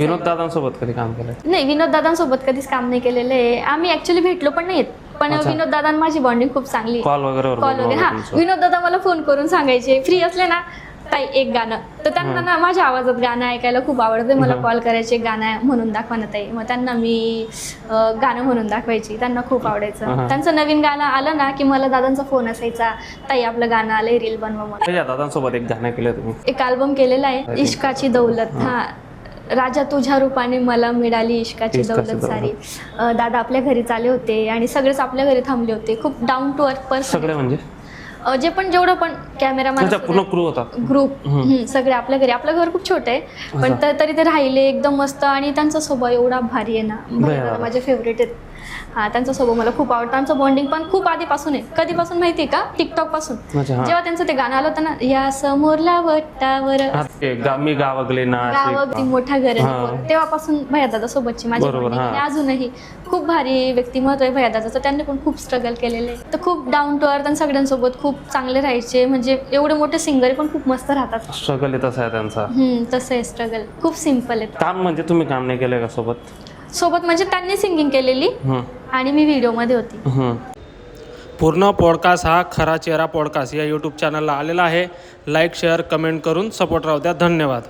विनोद दादांसोबत कधी काम केलं? नाही, विनोद दादांसोबत कधीच काम नाही केलेलं आहे. आम्ही ऍक्च्युली भेटलो पण नाहीत, पण विनोद दादा माझी बॉन्डिंग खूप चांगली. कॉल वगैरे हा, विनोद दादा मला फोन करून सांगायचे फ्री असले ना ताई एक गाणं, तर त्यांना ना माझ्या आवाजात गाणं ऐकायला खूप आवडते. मला कॉल करायचे गाणं म्हणून दाखवा ना ताई, मग त्यांना मी गाणं म्हणून दाखवायची. त्यांना खूप आवडायचं. त्यांचं नवीन गाणं आलं ना की मला दादांचा फोन असायचा, ताई आपलं गाणं आलंय, रील बनवा म्हणून. दादांसोबत एक गाणं केलं तुम्ही? एक अल्बम केलेला आहे, इश्काची दौलत. हा, राजा तुझ्या रूपाने मला मिळाली इश्काची दौलत सारी. दादा आपल्या घरी आले होते आणि सगळेच आपल्या घरी थांबले होते. खूप डाऊन टू अर्थ पर्सन. सगळे म्हणजे जे पण जेवढं पण कॅमेरामॅन पूर्ण क्रू होता, ग्रुप सगळे आपल्या घरी. आपलं घर खूप छोटं आहे, पण तरी ते राहिले एकदम मस्त. आणि त्यांचा स्वभाव एवढा भारी आहे ना, माझे फेवरेट आहेत. हा, त्यांचा स्वभाव मला खूप आवडतं. आमचं बॉन्डिंग पण खूप आधीपासून आहे. कधीपासून माहिती आहे का? टिकटॉक पासून. जेव्हा त्यांचं ते गाणं आलं होतं ना, या समोरला वट्टावर मी गावागले ना गावागती मोठा घर, तेव्हापासून भैया दादा सोबतची माझी बॉन्डिंग. आणि अजूनही खूप भारी व्यक्तिमत्व आहे भैया दादाचं. त्यांनी पण खूप स्ट्रगल केलेले, तर खूप डाऊन टू अर्थ आणि सगळ्यांसोबत खूप चांगले राहायचे. म्हणजे एवढे मोठे सिंगर पण खूप मस्त राहतात. स्ट्रगल तसं आहे त्यांचा. तसं आहे स्ट्रगल. खूप सिम्पल आहे काम. म्हणजे तुम्ही काम नाही केलंय का सोबत? म्हणजे त्यांनी सिंगिंग केलेली आणि मी व्हिडिओमध्ये होती. पूर्ण पॉडकास्ट हा खरा चेहरा पॉडकास्ट या यूट्यूब चॅनलला आलेला आहे. लाईक, शेअर, कमेंट करून सपोर्ट राहू द्या. धन्यवाद.